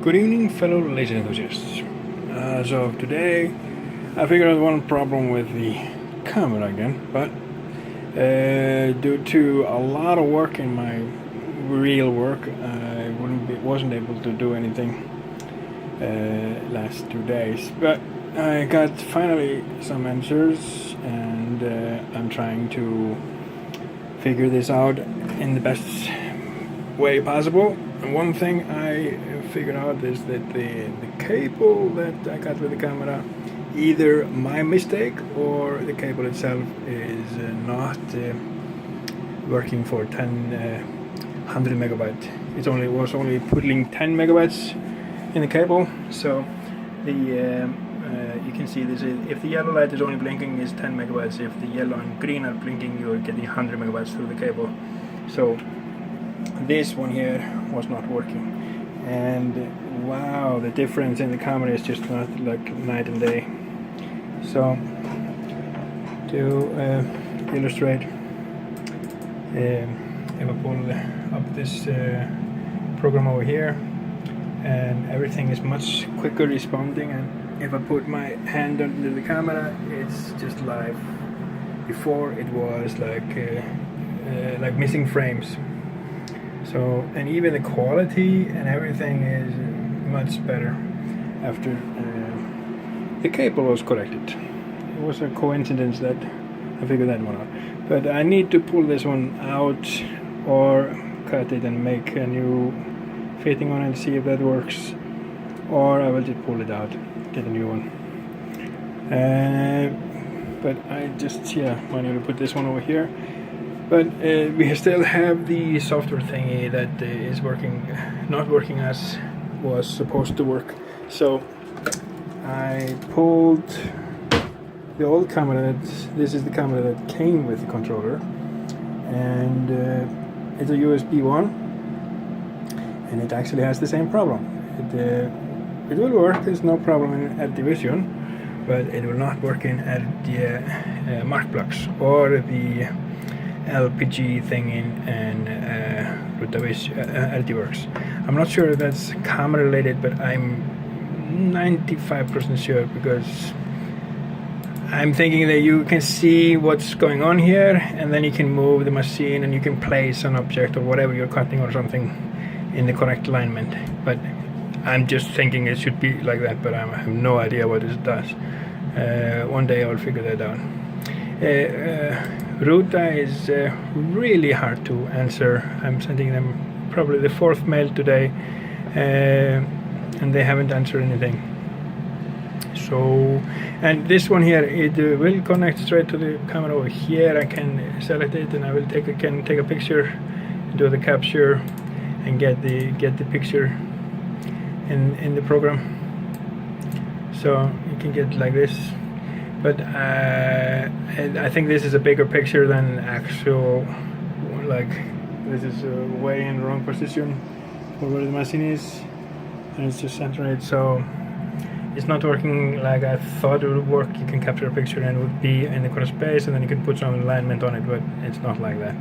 Good evening, fellow laser enthusiasts. So today I figured out one problem with the camera again, but due to a lot of work in my real work, I wasn't able to do anything last 2 days. But I got finally some answers, and I'm trying to figure this out in the best way possible. And one thing I figured out is that the cable that I got with the camera, either my mistake or the cable itself is not working for 100 megabyte. It was only putting 10 megabytes in the cable. So the you can see this is, if the yellow light is only blinking, is 10 megabytes. If the yellow and green are blinking, you're getting 100 megabytes through the cable. So this one here was not working, and wow, the difference in the camera is just not like night and day. So to illustrate, if I pull up this program over here, and everything is much quicker responding, and if I put my hand under the camera, it's just live. Before it was like missing frames. So, and even the quality and everything is much better after the cable was corrected. It was a coincidence that I figured that one out. But I need to pull this one out or cut it and make a new fitting on it, see if that works, or I will just pull it out, get a new one. But I just wanted to put this one over here. But we still have the software thingy that is not working as was supposed to work. So I pulled the old camera. This is the camera that came with the controller, and it's a USB one, and it actually has the same problem. It will work. There's no problem in Division, but it will not work in the Mark blocks or the LPG thing in RotaVision. I'm not sure if that's camera related, but I'm 95% sure, because I'm thinking that you can see what's going on here, and then you can move the machine and you can place an object or whatever you're cutting or something in the correct alignment. But I'm just thinking it should be like that, but I have no idea what it does. One day I'll figure that out. Ruta is really hard to answer. I'm sending them probably the 4th mail today, and they haven't answered anything. So, and this one here, it will connect straight to the camera over here. I can select it, and I will take a picture, do the capture, and get the picture in the program. So you can get like this. But I think this is a bigger picture than actual, like, this is way in the wrong position for where the machine is, and it's just centered, so it's not working like I thought it would work. You can capture a picture and it would be in the correct space, and then you can put some alignment on it, but it's not like that.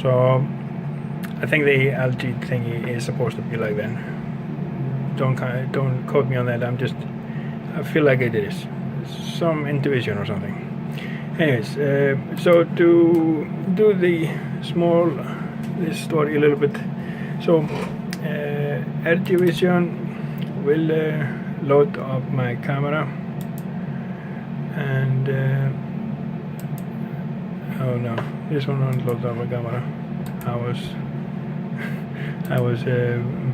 So I think the LG thingy is supposed to be like that. Don't quote me on that. I feel like it is. Some intuition or something. Anyways, so to do this story a little bit, so Division will load up my camera, and oh no, this one won't load up my camera. I was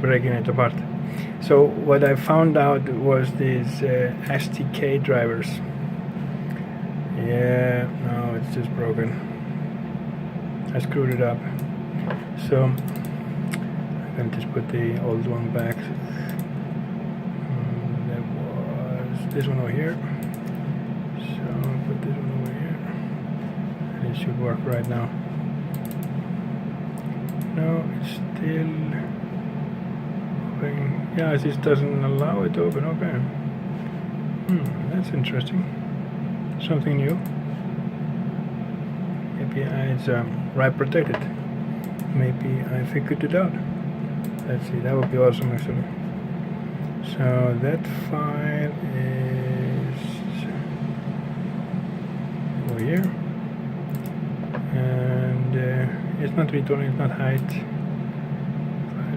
breaking it apart. So what I found out was these SDK drivers. Yeah, no, it's just broken. I screwed it up. So I'm going to just put the old one back. That was this one over here. So I'll put this one over here, and it should work right now. No, it's still. Yeah, it just doesn't allow it to open. Okay. That's interesting. Something new. Maybe it's write protected. Maybe I figured it out. Let's see, that would be awesome actually. So that file is over here, and it's not returning, it's not height.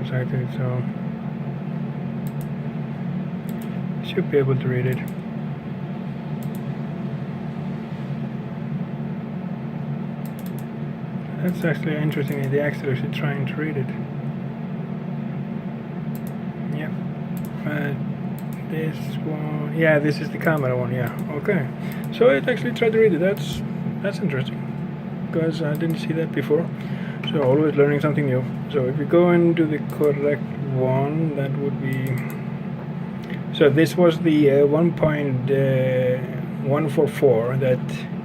Exactly, so should be able to read it. That's actually interesting. The actually actually trying to read it. Yep. This one, yeah, this is the camera one. Yeah. Okay. So it actually tried to read it. That's interesting, because I didn't see that before. So always learning something new. So if you go into the correct one, that would be. So this was the 1.144 that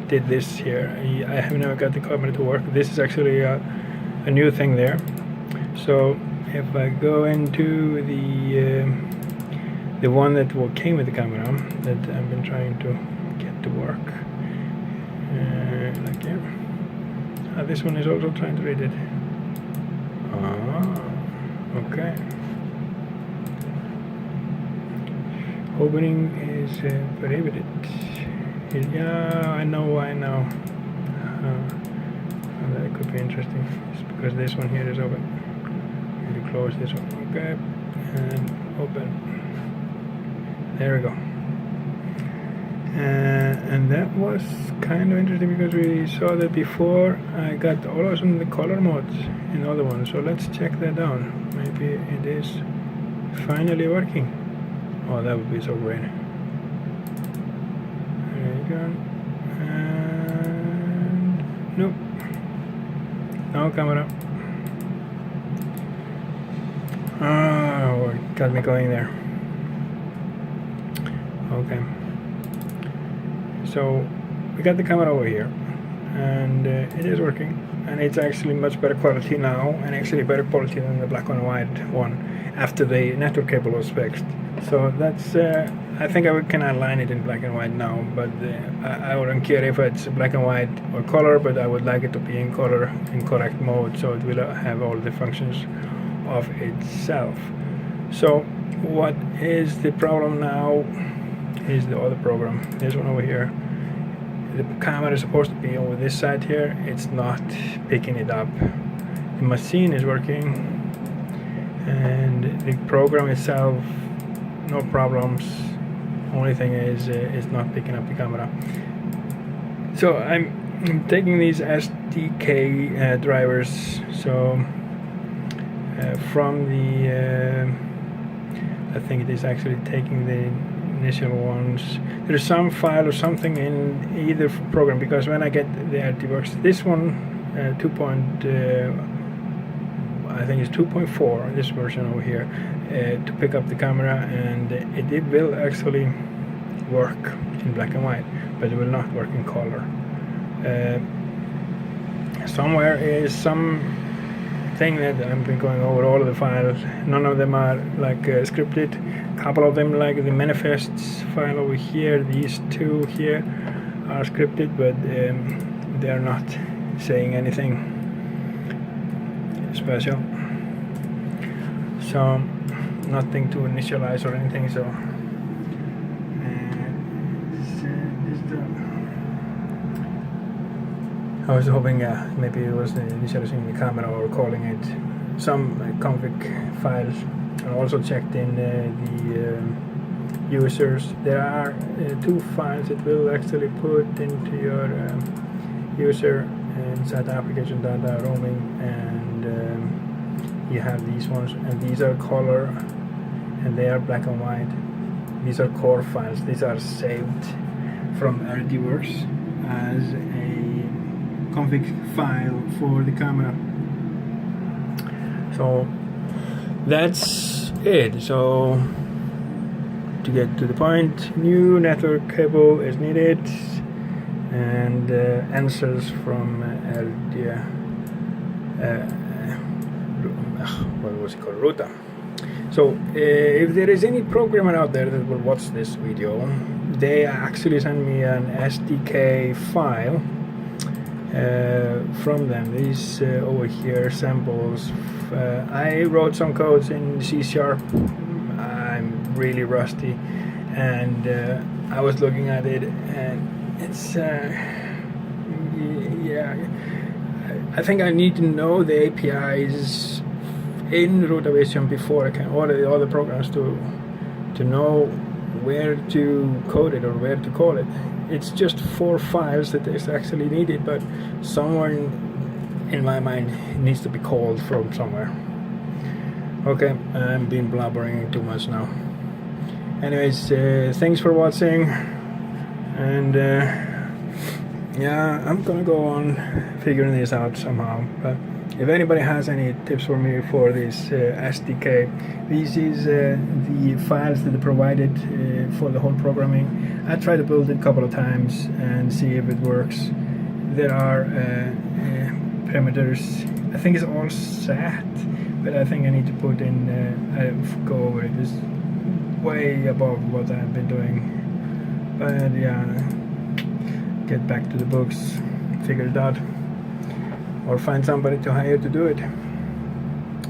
did this here. I have never got the camera to work. This is actually a new thing there. So if I go into the one that came with the camera that I've been trying to get to work, like here. This one is also trying to read it. Okay. Opening is prohibited. Yeah, I know. That could be interesting. It's because this one here is open. Maybe close this one. Okay, and open. There we go. And that was kind of interesting because we saw that before. I got all of the color modes in other ones. So let's check that down. Maybe it is finally working. Oh, that would be so great. There you go. And nope. No camera. Oh, got me going there. Okay. So we got the camera over here, and it is working, and it's actually much better quality now, and actually better quality than the black and white one after the network cable was fixed. So that's I think I can align it in black and white now, but I wouldn't care if it's black and white or color, but I would like it to be in color in correct mode, so it will have all the functions of itself. So what is the problem now is the other program, this one over here. The camera is supposed to be over this side here. It's not picking it up. The machine is working, and the program itself, no problems. Only thing is it's not picking up the camera. So I'm taking these SDK drivers. So from the I think it is actually taking the initial ones. There's some file or something in either program, because when I get the RTWorks, this one I think it's 2.4, this version over here, to pick up the camera, and it will actually work in black and white, but it will not work in color. Somewhere is some thing that I've been going over all of the files. None of them are like scripted. A couple of them, like the manifests file over here, these two here are scripted, but they're not saying anything special. So nothing to initialize or anything. So I was hoping maybe it was initializing the camera or calling it some config files. I also checked in the users. There are two files that will actually put into your user inside application data roaming, and you have these ones, and these are color and they are black and white. These are core files. These are saved from RDWorks as a config file for the camera. So that's it. So to get to the point, new network cable is needed, and answers from what was it called, Ruta. So if there is any programmer out there that will watch this video, they actually send me an SDK file from them. These over here samples. I wrote some codes in C#. I'm really rusty, and I was looking at it, and it's yeah, I think I need to know the APIs in Rotavision before I can order the other programs to know where to code it or where to call it. It's just 4 files that is actually needed, but somewhere in my mind it needs to be called from somewhere. Okay, I'm been blabbering too much now. Anyways, thanks for watching, and yeah, I'm gonna go on figuring this out somehow. But if anybody has any tips for me for this SDK, this is the files that are provided for the whole programming. I tried to build it a couple of times and see if it works. There are parameters. I think it's all set, but I think I need to put in. I go over it. It's way above what I've been doing. But yeah, get back to the books, figure it out, or find somebody to hire to do it.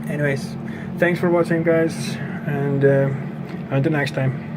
Anyways, thanks for watching, guys, and until next time.